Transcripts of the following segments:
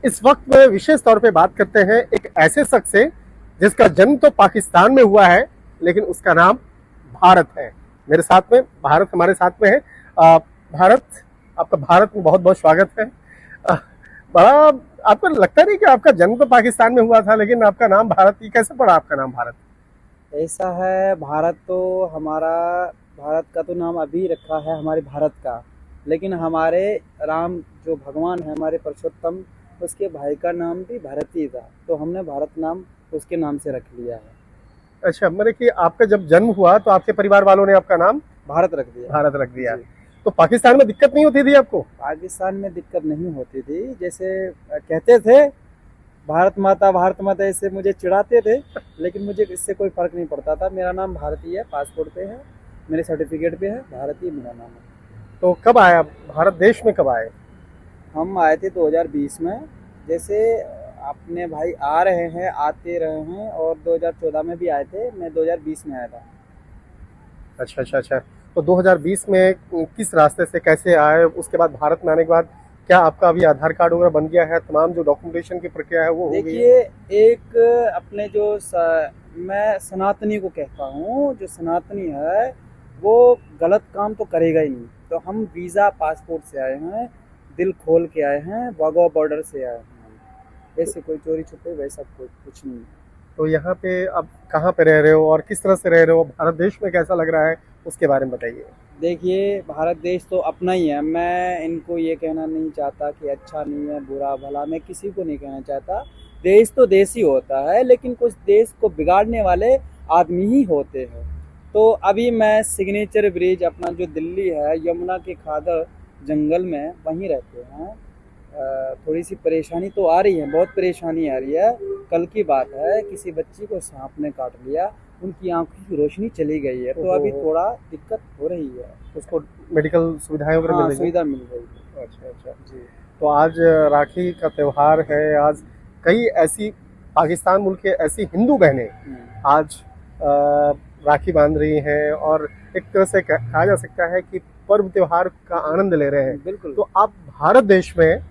इस वक्त में विशेष तौर पे बात करते हैं एक ऐसे शख्स से जिसका जन्म तो पाकिस्तान में हुआ है, लेकिन उसका नाम भारत है। मेरे साथ में भारत हमारे साथ में है। भारत, आपका भारत में बहुत बहुत स्वागत है। अ, बड़ा आपको लगता नहीं कि आपका जन्म तो पाकिस्तान में हुआ था, लेकिन आपका नाम भारत, ये कैसे पड़ा आपका नाम भारत? ऐसा है। भारत तो हमारा, भारत का तो नाम अभी रखा है हमारे भारत का, लेकिन हमारे राम जो भगवान है हमारे पुरुषोत्तम, उसके भाई का नाम भी भारत ही था, तो हमने भारत नाम उसके नाम से रख लिया है। अच्छा, मैंने कि आपका जब जन्म हुआ तो आपके परिवार वालों ने आपका नाम भारत रख दिया। भारत रख दिया। जी। तो पाकिस्तान में दिक्कत नहीं होती थी आपको? पाकिस्तान में दिक्कत नहीं होती थी, जैसे कहते थे भारत माता ऐसे मुझे चिढ़ाते थे, लेकिन मुझे इससे कोई फर्क नहीं पड़ता था। मेरा नाम भारतीय है, पासपोर्ट पे है, मेरे सर्टिफिकेट पे है, भारतीय मेरा नाम है। तो कब आया भारत देश में, कब आए? हम आए थे 2020 में। जैसे अपने भाई आ रहे हैं, आते रहे हैं, और 2014 में भी आए थे, मैं 2020 में आया था। अच्छा अच्छा अच्छा। तो 2020 में किस रास्ते से कैसे आए? उसके बाद भारत में आने के बाद क्या आपका अभी आधार कार्ड वगैरह बन गया है? तमाम जो डॉक्यूमेंटेशन की प्रक्रिया है वो हो गई है? देखिए, एक अपने मैं सनातनी को कहता हूँ, जो सनातनी है वो गलत काम तो करेगा ही नहीं। तो हम वीज़ा पासपोर्ट से आए हैं, दिल खोल के आए हैं, वाघा बॉर्डर से आए हैं। ऐसे कोई चोरी छुपे वैसा कोई कुछ नहीं। तो यहाँ पे अब कहाँ पे रह रहे हो और किस तरह से रह रहे हो? भारत देश में कैसा लग रहा है, उसके बारे में बताइए। देखिए, भारत देश तो अपना ही है। मैं इनको ये कहना नहीं चाहता कि अच्छा नहीं है, बुरा भला, मैं किसी को नहीं कहना चाहता। देश तो देश ही होता है, लेकिन कुछ देश को बिगाड़ने वाले आदमी ही होते हैं। तो अभी मैं सिग्नेचर ब्रिज, अपना जो दिल्ली है, यमुना के खादर जंगल में वहीं रहते हैं। थोड़ी सी परेशानी तो आ रही है, बहुत परेशानी आ रही है। कल की बात है, किसी बच्ची को सांप ने काट लिया, उनकी आंखों की रोशनी चली गई है, तो अभी ओहो, थोड़ा दिक्कत हो रही है। उसको मेडिकल सुविधाएं वगैरह मिल हाँ, रही हैं? सुविधा मिल रही है। अच्छा अच्छा। जी। तो आज राखी का त्योहार है। आज कई ऐसी पाकिस्तान मुल्क के ऐसी हिंदू बहनें हम्म, आज राखी बांध रही हैं और एक तरह से कहा जा सकता है कि पर्व त्योहार का आनंद ले रहे हैं। बिल्कुल। तो आप भारत देश में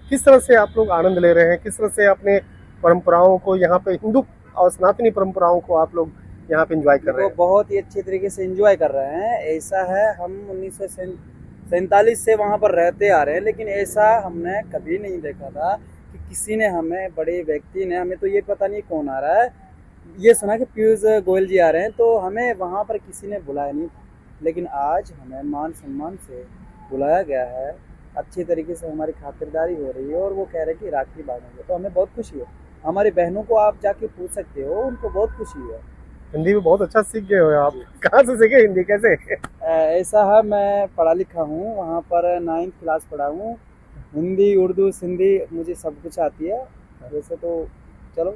किस तरह से आप लोग आनंद ले रहे हैं? किस तरह से अपने परंपराओं को यहाँ पे, हिंदू और सनातनी परंपराओं को आप लोग यहाँ पे एंजॉय कर रहे देखो, हैं? बहुत ही अच्छे तरीके से एंजॉय कर रहे हैं। ऐसा है, हम 1947 से वहाँ पर रहते आ रहे हैं, लेकिन ऐसा हमने कभी नहीं देखा था कि किसी ने हमें, बड़े व्यक्ति ने, हमें तो ये पता नहीं कौन आ रहा है, ये सुना कि पीयूष गोयल जी आ रहे हैं, तो हमें वहाँ पर किसी ने बुलाया नहीं था। लेकिन आज हमें मान सम्मान से बुलाया गया है, अच्छे तरीके से हमारी खातिरदारी हो रही है, और वो कह रहे हैं कि राखी बांधेंगे, तो हमें बहुत खुशी है। हमारी बहनों को आप जाके पूछ सकते हो, उनको बहुत खुशी है। हिंदी भी बहुत अच्छा सीख गए हो आप। जी। कहाँ से सीखे हिंदी, कैसे? ऐसा है, मैं पढ़ा लिखा हूँ, वहाँ पर 9th क्लास पढ़ा हूँ। हिंदी, उर्दू, सिंधी मुझे सब कुछ आती है। वैसे तो चलो।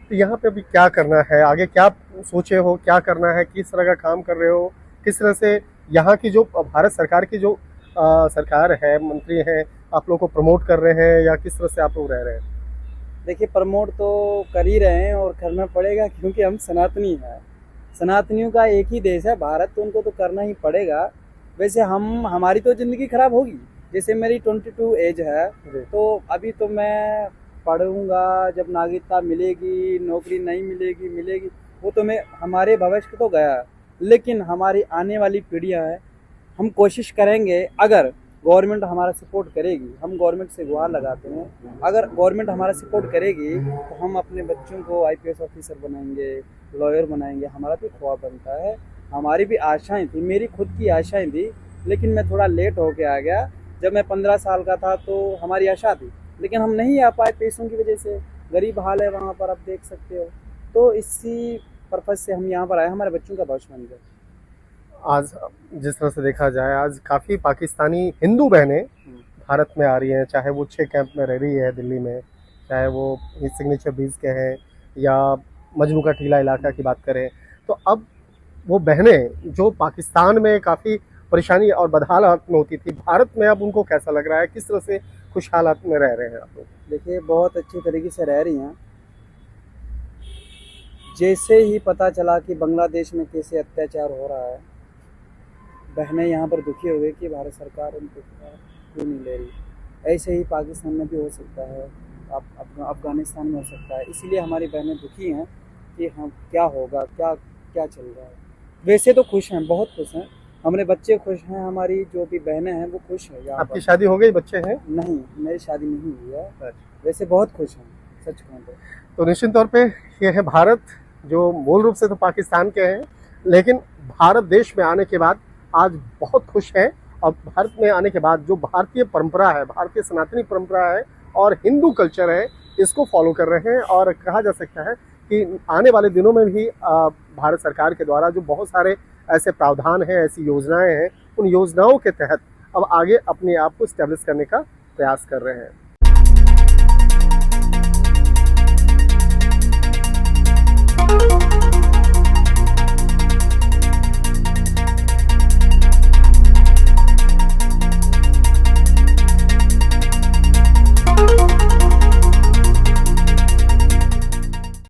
तो यहाँ पे अभी क्या करना है, आगे क्या सोचे हो, क्या करना है, किस तरह का काम कर रहे हो, किस तरह से यहाँ की जो भारत सरकार की जो सरकार है, मंत्री हैं, आप लोग को प्रमोट कर रहे हैं या किस तरह से आप लोग रह रहे हैं? देखिए, प्रमोट तो कर ही रहे हैं, और करना पड़ेगा, क्योंकि हम सनातनी हैं। सनातनियों का एक ही देश है भारत, तो उनको तो करना ही पड़ेगा। वैसे हम, हमारी तो ज़िंदगी खराब होगी। जैसे मेरी 22 एज है, जी। तो अभी तो मैं पढ़ूंगा, जब नागरिकता मिलेगी, नौकरी नहीं मिलेगी, मिलेगी, वो तो मैं, हमारे भविष्य तो गया। लेकिन हमारी आने वाली पीढ़ियां हैं, हम कोशिश करेंगे, अगर गवर्नमेंट हमारा सपोर्ट करेगी, हम गवर्नमेंट से गुहार लगाते हैं, अगर गवर्नमेंट हमारा सपोर्ट करेगी, तो हम अपने बच्चों को आईपीएस ऑफिसर बनाएंगे, लॉयर बनाएंगे। हमारा भी ख्वाब बनता है, हमारी भी आशाएं थी, मेरी खुद की आशाएं थी, लेकिन मैं थोड़ा लेट होके आ गया। जब मैं 15 साल का था तो हमारी आशा थी, लेकिन हम नहीं आ पाए पैसों की वजह से। गरीब हाल है वहाँ पर, आप देख सकते हो। तो इसी पर्पज से हम यहाँ पर आए, हमारे बच्चों का भविष्य बन जाए। आज जिस तरह से देखा जाए, आज काफ़ी पाकिस्तानी हिंदू बहनें भारत में आ रही हैं, चाहे वो 6 कैंप में रह रही है दिल्ली में, चाहे वो सिग्नेचर बीच के हैं या मजनू का टीला इलाका की बात करें। तो अब वो बहनें जो पाकिस्तान में काफ़ी परेशानी और बदहाल हालत में होती थी, भारत में अब उनको कैसा लग रहा है? किस तरह से खुश हालात में रह रहे हैं आप लोग? देखिए, बहुत अच्छी तरीके से रह रही हैं। जैसे ही पता चला कि बांग्लादेश में कैसे अत्याचार हो रहा है, बहनें यहाँ पर दुखी हो गई कि भारत सरकार उनको क्यों नहीं ले रही। ऐसे ही पाकिस्तान में भी हो सकता है। अफगानिस्तान में हो सकता है। इसीलिए हमारी बहनें दुखी हैं कि हम क्या होगा, क्या क्या चल रहा है। वैसे तो खुश हैं, बहुत खुश हैं, हमारे बच्चे खुश हैं, हमारी जो भी बहनें हैं वो खुश हैं यहाँ आपकी पर। शादी हो गई, बच्चे हैं? नहीं, मेरी शादी नहीं हुई है। अच्छा। वैसे बहुत खुश हैं, सच कहूँ तो निश्चित तौर पे ये है भारत, जो मूल रूप से तो पाकिस्तान के हैं, लेकिन भारत देश में आने के बाद आज बहुत खुश हैं। और भारत में आने के बाद जो भारतीय परंपरा है, भारतीय सनातनी परंपरा है और हिंदू कल्चर है, इसको फॉलो कर रहे हैं। और कहा जा सकता है कि आने वाले दिनों में भी भारत सरकार के द्वारा जो बहुत सारे ऐसे प्रावधान हैं, ऐसी योजनाएं हैं, उन योजनाओं के तहत अब आगे अपने आप को स्टैब्लिश करने का प्रयास कर रहे हैं।